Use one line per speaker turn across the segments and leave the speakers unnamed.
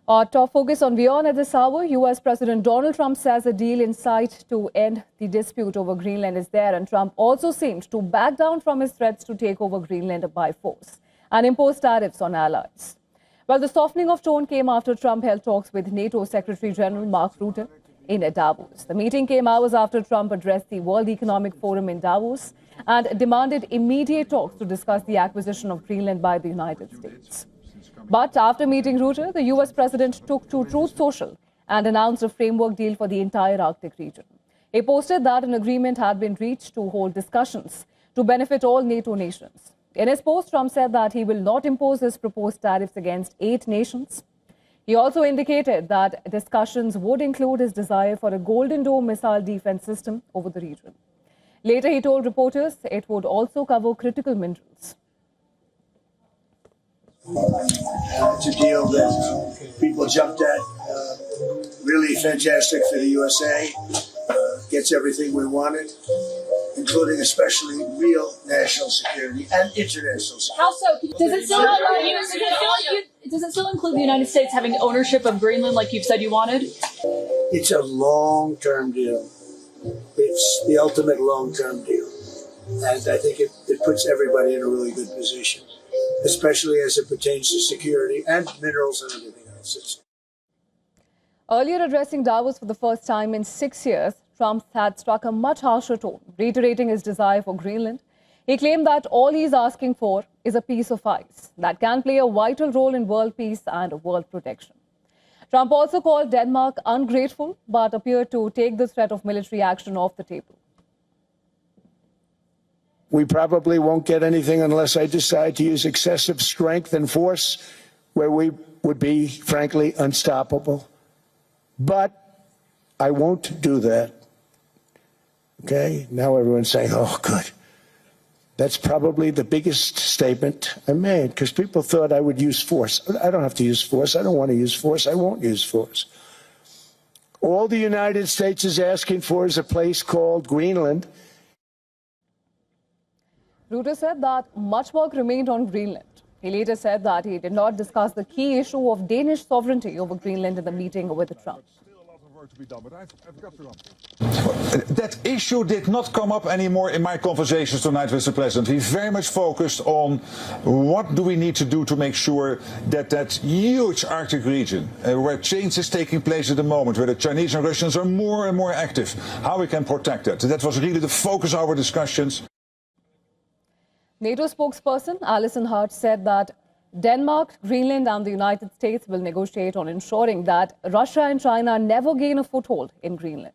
Our top focus on WION at this hour. U.S. President Donald Trump says a deal in sight to end the dispute over Greenland is there, and Trump also seemed to back down from his threats to take over Greenland by force and impose tariffs on allies. Well, the softening of tone came after Trump held talks with NATO Secretary General Mark Rutte in Davos. The meeting came hours after Trump addressed the World Economic Forum in Davos and demanded immediate talks to discuss the acquisition of Greenland by the United States. But after meeting Rutte, the U.S. president took to Truth Social and announced a framework deal for the entire Arctic region. He posted that an agreement had been reached to hold discussions to benefit all NATO nations. In his post, Trump said that he will not impose his proposed tariffs against 8 nations. He also indicated that discussions would include his desire for a Golden Dome missile defense system over the region. Later, he told reporters it would also cover critical minerals.
It's a deal that people jumped at. Really fantastic for the USA. Gets everything we wanted, including especially real national security and international security.
How so? Does it still include the United States having ownership of Greenland like you've said you wanted?
It's a long-term deal. It's the ultimate long-term deal. And I think it puts everybody in a really good position, especially as it pertains to security and minerals and everything else.
Earlier addressing Davos for the first time in 6 years, Trump had struck a much harsher tone, reiterating his desire for Greenland. He claimed that all he's asking for is a piece of ice that can play a vital role in world peace and world protection. Trump also called Denmark ungrateful, but appeared to take the threat of military action off the table.
We probably won't get anything unless I decide to use excessive strength and force, where we would be, frankly, unstoppable. But I won't do that. Okay? Now everyone's saying, oh, good. That's probably the biggest statement I made, because people thought I would use force. I don't have to use force. I don't want to use force. I won't use force. All the United States is asking for is a place called Greenland.
Rutte said that much work remained on Greenland. He later said that he did not discuss the key issue of Danish sovereignty over Greenland in the meeting with Trump.
That issue did not come up anymore in my conversations tonight with the President. He very much focused on what do we need to do to make sure that that huge Arctic region, where change is taking place at the moment, where the Chinese and Russians are more and more active, how we can protect that. That was really the focus of our discussions.
NATO spokesperson Alison Hart said that Denmark, Greenland and the United States will negotiate on ensuring that Russia and China never gain a foothold in Greenland.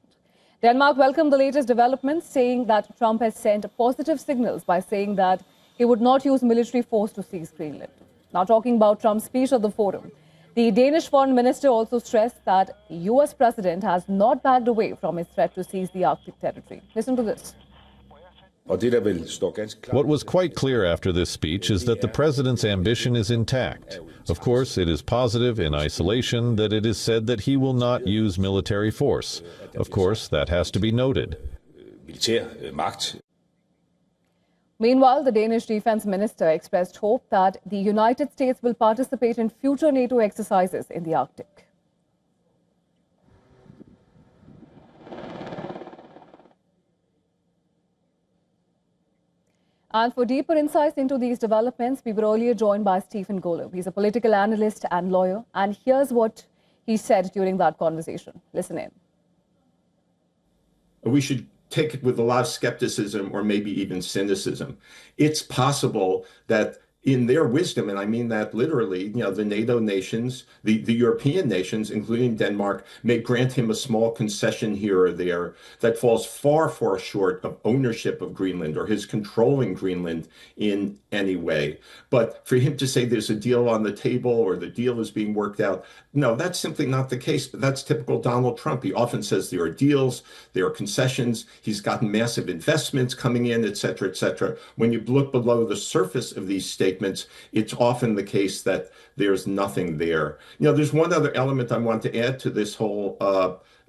Denmark welcomed the latest developments, saying that Trump has sent positive signals by saying that he would not use military force to seize Greenland. Now, talking about Trump's speech at the forum, the Danish foreign minister also stressed that the U.S. president has not backed away from his threat to seize the Arctic territory. Listen to this.
What was quite clear after this speech is that the president's ambition is intact. Of course, it is positive in isolation that it is said that he will not use military force. Of course, that has to be noted.
Meanwhile, the Danish defense minister expressed hope that the United States will participate in future NATO exercises in the Arctic. And for deeper insights into these developments, we were earlier joined by Stephen Golub. He's a political analyst and lawyer. And here's what he said during that conversation. Listen in.
We should take it with a lot of skepticism or maybe even cynicism. It's possible that in their wisdom, and I mean that literally, the NATO nations, the European nations, including Denmark, may grant him a small concession here or there that falls far, far short of ownership of Greenland or his controlling Greenland in any way. But for him to say there's a deal on the table or the deal is being worked out, no, that's simply not the case. But that's typical Donald Trump. He often says there are deals, there are concessions. He's gotten massive investments coming in, et cetera, et cetera. When you look below the surface of these statements, it's often the case that there's nothing there. There's one other element I want to add to this whole,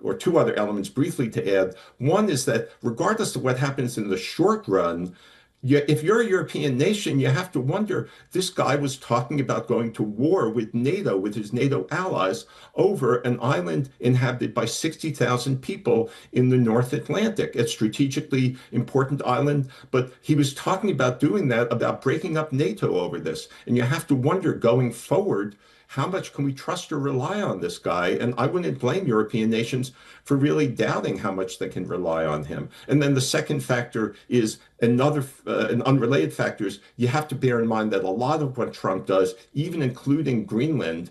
or two other elements briefly to add. One is that regardless of what happens in the short run, if you're a European nation, you have to wonder, this guy was talking about going to war with NATO, with his NATO allies, over an island inhabited by 60,000 people in the North Atlantic, a strategically important island. But he was talking about doing that, about breaking up NATO over this. And you have to wonder, going forward, how much can we trust or rely on this guy? And I wouldn't blame European nations for really doubting how much they can rely on him. And then the second factor is another, an unrelated factor is you have to bear in mind that a lot of what Trump does, even including Greenland,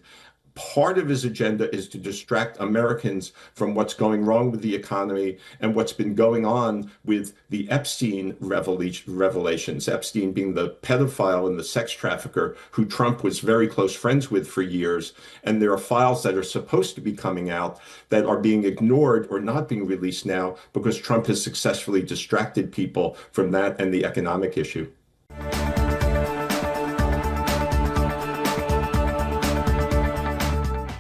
part of his agenda is to distract Americans from what's going wrong with the economy and what's been going on with the Epstein revelations. Epstein being the pedophile and the sex trafficker who Trump was very close friends with for years. And there are files that are supposed to be coming out that are being ignored or not being released now because Trump has successfully distracted people from that and the economic issue.